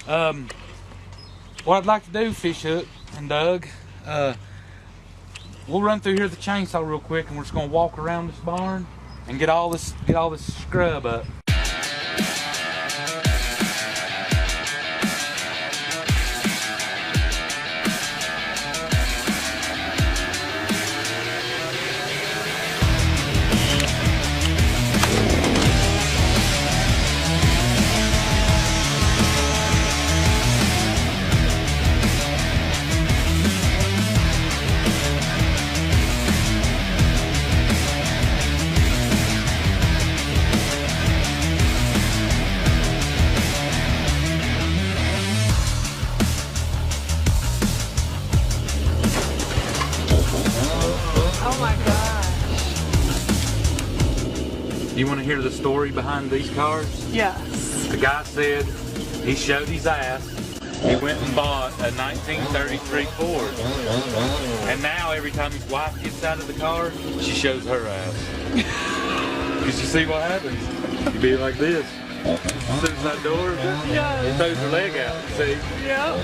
What I'd like to do, Fish Hook and Doug, we'll run through here with the chainsaw real quick, and we're just gonna walk around this barn and get all this scrub up. You want to hear the story behind these cars? Yes. The guy said he showed his ass. He went and bought a 1933 Ford. And now every time his wife gets out of the car, she shows her ass. Because you see what happens? You be like this. Suicide door. Yeah. He throws her leg out, see? Yeah.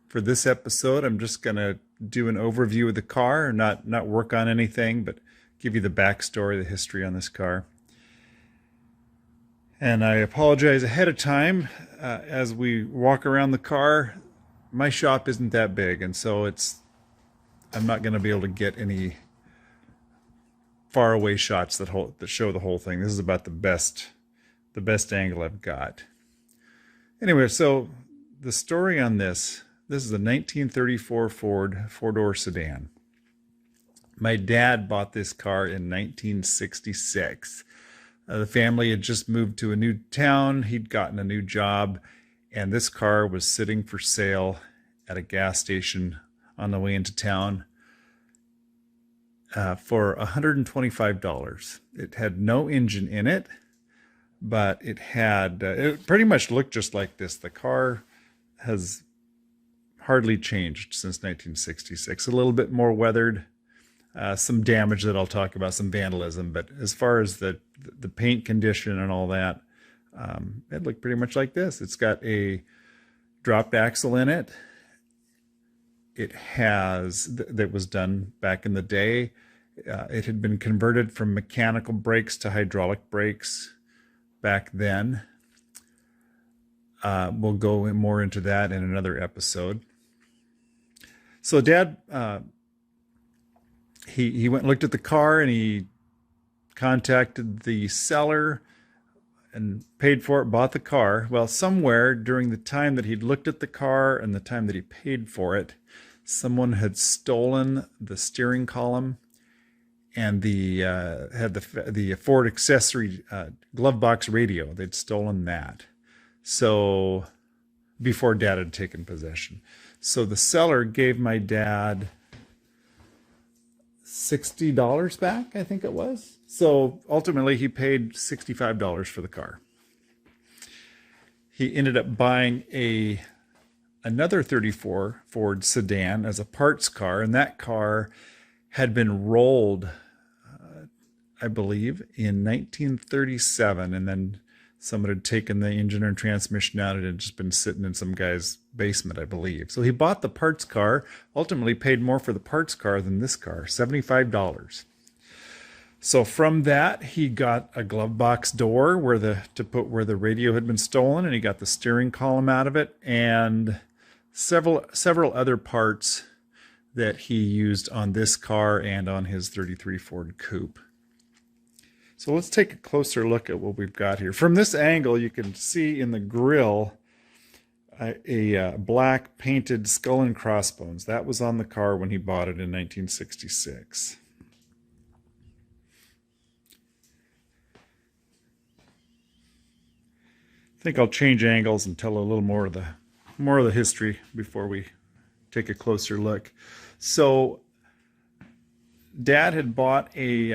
For this episode, I'm just going to do an overview of the car, not work on anything, but give you the backstory, the history on this car. And I apologize ahead of time. As we walk around the car, my shop isn't that big, and so I'm not going to be able to get any faraway shots that show the whole thing. This is about the best angle I've got. Anyway, so the story on this is a 1934 Ford four-door sedan. My dad bought this car in 1966. The family had just moved to a new town. He'd gotten a new job, and this car was sitting for sale at a gas station on the way into town for $125. It had no engine in it, but it pretty much looked just like this. The car has hardly changed since 1966. A little bit more weathered, some damage that I'll talk about, some vandalism. But as far as the paint condition and all that, it looked pretty much like this. It's got a dropped axle in it. That was done back in the day. It had been converted from mechanical brakes to hydraulic brakes back then. We'll go more into that in another episode. So Dad, he went and looked at the car, and he contacted the seller. and paid for it, bought the car. Well, somewhere during the time that he'd looked at the car and the time that he paid for it, someone had stolen the steering column and had the Ford accessory glove box radio. They'd stolen that. So before Dad had taken possession. So the seller gave my dad $60 back, I think it was. So ultimately he paid $65 for the car. He ended up buying another 34 Ford Sedan as a parts car, and that car had been rolled, I believe, in 1937, and then someone had taken the engine and transmission out. It had just been sitting in some guy's basement, I believe. So he bought the parts car, ultimately paid more for the parts car than this car, $75. So from that, he got a glove box door to put where the radio had been stolen, and he got the steering column out of it, and several other parts that he used on this car and on his 33 Ford Coupe. So let's take a closer look at what we've got here. From this angle, you can see in the grill a black painted skull and crossbones. That was on the car when he bought it in 1966. I think I'll change angles and tell a little more of the history before we take a closer look. So Dad had bought he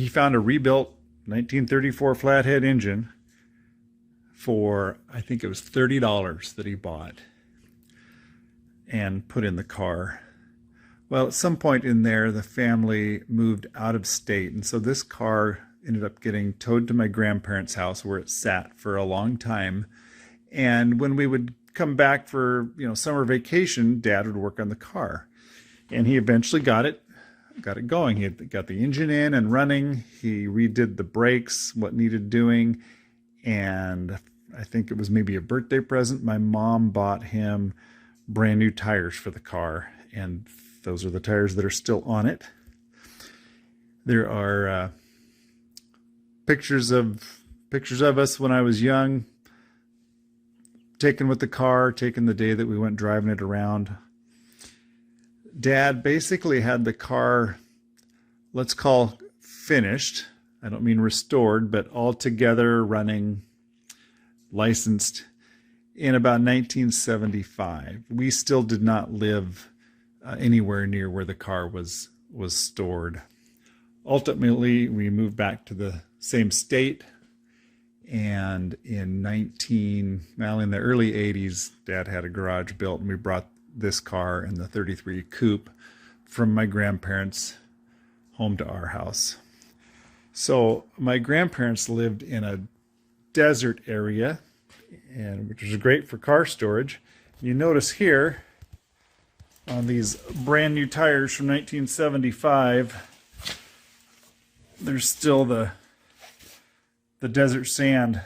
found a rebuilt 1934 flathead engine for, I think it was $30 that he bought and put in the car. Well, at some point in there, the family moved out of state, and so this car ended up getting towed to my grandparents' house where it sat for a long time. And when we would come back for, summer vacation, Dad would work on the car. And he eventually got it going. He had got the engine in and running. He redid the brakes, what needed doing. And I think it was maybe a birthday present. My mom bought him brand new tires for the car. And those are the tires that are still on it. There are pictures of us when I was young, taken with the car, taken the day that we went driving it around. Dad basically had the car, let's call finished. I don't mean restored, but altogether running, licensed in about 1975. We still did not live anywhere near where the car was stored. Ultimately, we moved back to the same state, and in the early 80s, Dad had a garage built, and we brought this car and the 33 Coupe from my grandparents' home to our house. So my grandparents lived in a desert area, which was great for car storage. You notice here on these brand new tires from 1975, there's still the desert sand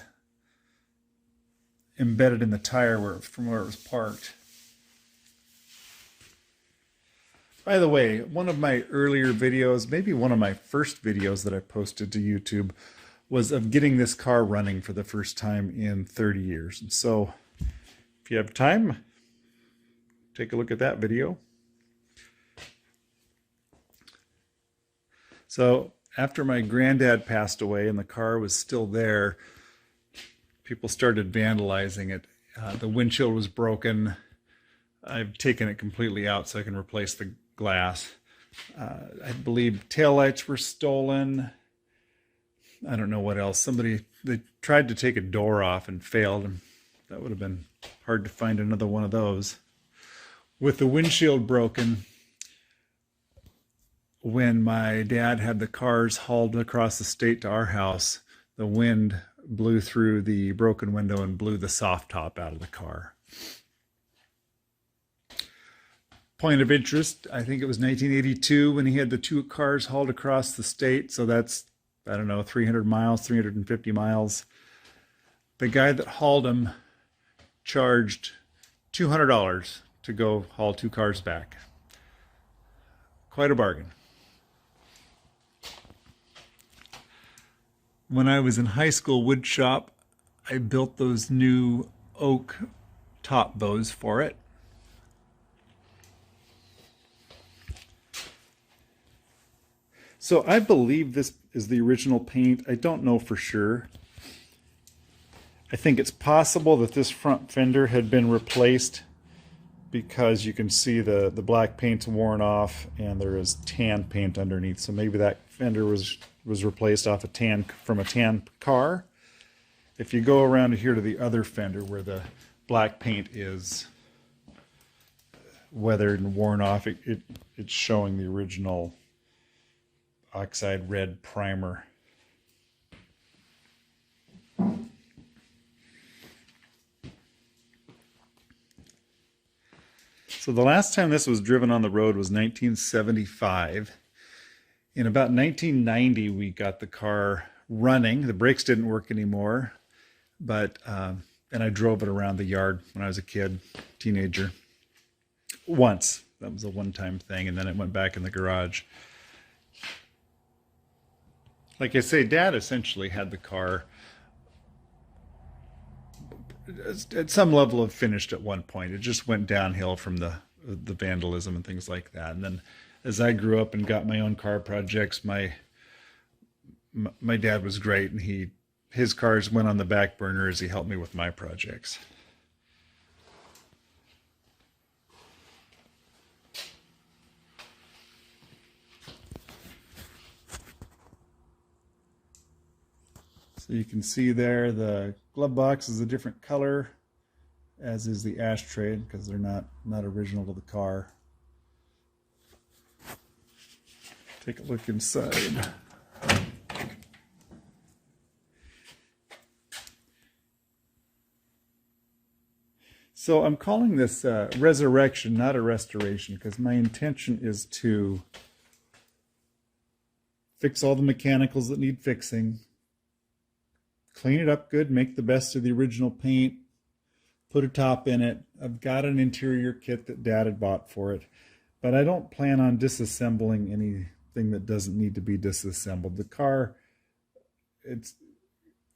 embedded in the tire from where it was parked. By the way, one of my earlier videos, maybe one of my first videos that I posted to YouTube, was of getting this car running for the first time in 30 years. And so if you have time, take a look at that video. So after my granddad passed away and the car was still there, people started vandalizing it. The windshield was broken. I've taken it completely out so I can replace the glass. I believe taillights were stolen. I don't know what else. They tried to take a door off and failed. And that would have been hard to find another one of those. With the windshield broken, when my dad had the cars hauled across the state to our house, the wind blew through the broken window and blew the soft top out of the car. Point of interest, I think it was 1982 when he had the two cars hauled across the state. So that's, 300 miles, 350 miles. The guy that hauled them charged $200 to go haul two cars back. Quite a bargain. When I was in high school wood shop, I built those new oak top bows for it. So I believe this is the original paint. I don't know for sure. I think it's possible that this front fender had been replaced because you can see the black paint's worn off and there is tan paint underneath. So maybe that fender was replaced off from a tan car. If you go around here to the other fender where the black paint is weathered and worn off, it's showing the original oxide red primer. So the last time this was driven on the road was 1975. In about 1990, we got the car running. The brakes didn't work anymore, but and I drove it around the yard when I was a kid, teenager. Once. That was a one-time thing, and then it went back in the garage. Like I say, Dad essentially had the car at some level of finished at one point. It just went downhill from the vandalism and things like that. And then as I grew up and got my own car projects, my dad was great, and his cars went on the back burner as he helped me with my projects. So you can see there the glove box is a different color, as is the ashtray, because they're not original to the car. Take a look inside. So I'm calling this resurrection, not a restoration, because my intention is to fix all the mechanicals that need fixing, clean it up good, make the best of the original paint, put a top in it. I've got an interior kit that Dad had bought for it, but I don't plan on disassembling anything that doesn't need to be disassembled. The car,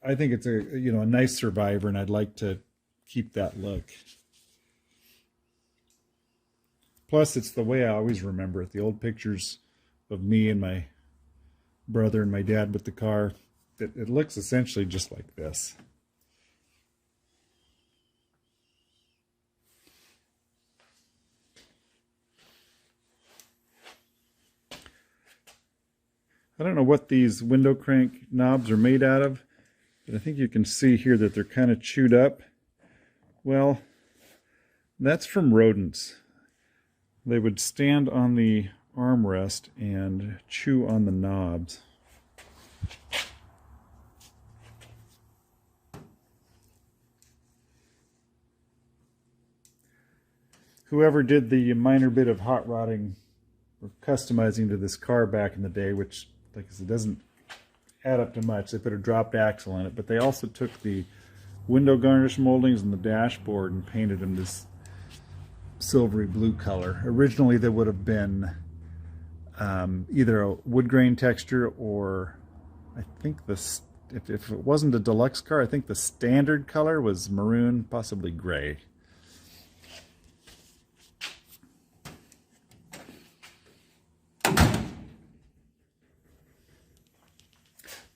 I think it's a nice survivor, and I'd like to keep that look. Plus, it's the way I always remember it. The old pictures of me and my brother and my dad with the car, it looks essentially just like this. I don't know what these window crank knobs are made out of, but I think you can see here that they're kind of chewed up. Well, that's from rodents. They would stand on the armrest and chew on the knobs. Whoever did the minor bit of hot rodding or customizing to this car back in the day, which, like I said, doesn't add up to much. They put a dropped axle in it, but they also took the window garnish moldings and the dashboard and painted them this silvery blue color. Originally, they would have been either a wood grain texture, or I think this, if it wasn't a deluxe car, I think the standard color was maroon, possibly gray.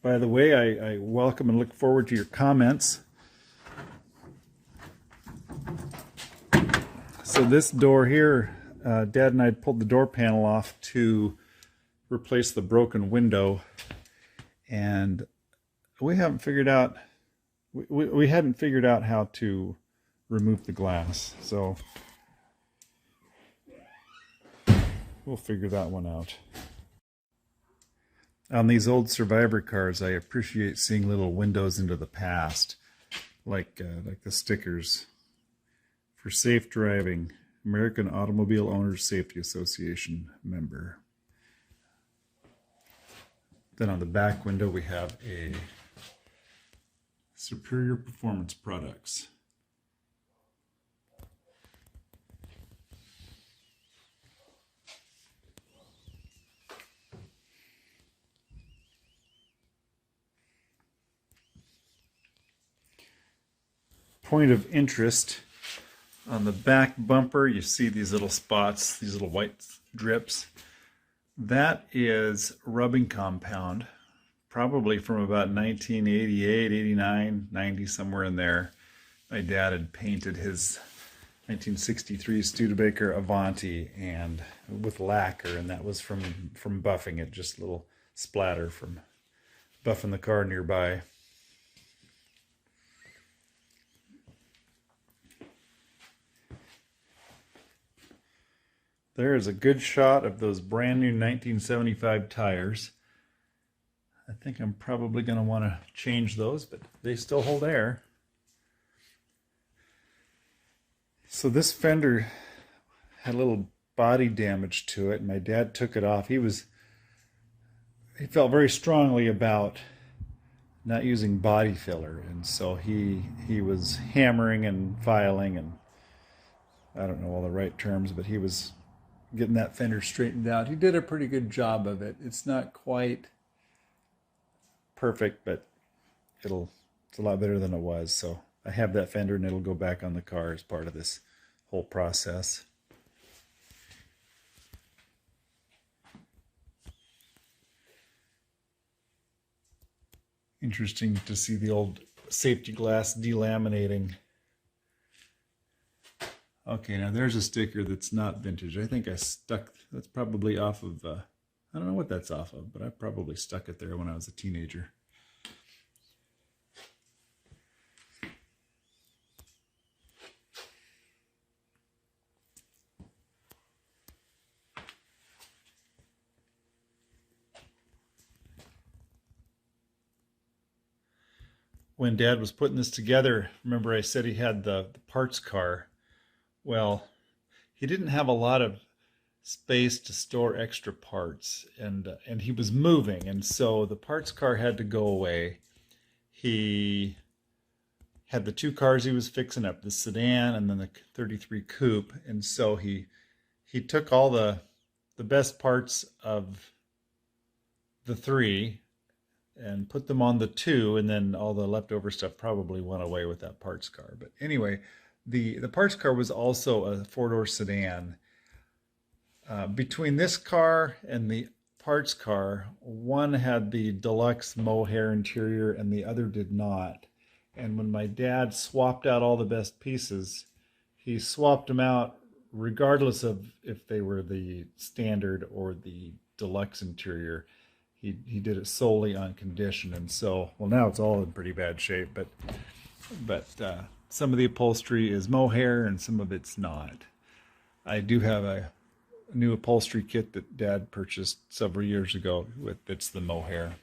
By the way, I welcome and look forward to your comments. So this door here, Dad and I pulled the door panel off to replace the broken window, and we haven't figured out we hadn't figured out how to remove the glass, so we'll figure that one out. On these old Survivor cars, I appreciate seeing little windows into the past, like the stickers. For safe driving, American Automobile Owners Safety Association member. Then on the back window we have a Superior Performance Products. point of interest, on the back bumper, you see these little spots, these little white drips. That is rubbing compound, probably from about 1988, 89, 90, somewhere in there. My dad had painted his 1963 Studebaker Avanti and with lacquer, and that was from buffing it, just a little splatter from buffing the car nearby. There is a good shot of those brand new 1975 tires. I think I'm probably going to want to change those, but they still hold air. So this fender had a little body damage to it, and my dad took it off. He felt very strongly about not using body filler, and so he was hammering and filing, and I don't know all the right terms, but he was getting that fender straightened out. He did a pretty good job of it. It's not quite perfect, but it's a lot better than it was. So I have that fender, and it'll go back on the car as part of this whole process. Interesting to see the old safety glass delaminating. Okay, now there's a sticker that's not vintage. I think I stuck, that's probably off of, I don't know what that's off of, but I probably stuck it there when I was a teenager. When Dad was putting this together, remember I said he had the parts car. Well, he didn't have a lot of space to store extra parts, and he was moving, and so the parts car had to go away. He had the two cars he was fixing up, the sedan and then the 33 coupe, and so he took all the best parts of the three and put them on the two, and then all the leftover stuff probably went away with that parts car. But anyway, the parts car was also a four-door sedan. Between this car and the parts car, one had the deluxe mohair interior and the other did not. And when my dad swapped out all the best pieces, he swapped them out regardless of if they were the standard or the deluxe interior. He did it solely on condition, and so, well, now it's all in pretty bad shape, but some of the upholstery is mohair and some of it's not. I do have a new upholstery kit that Dad purchased several years ago that's the mohair.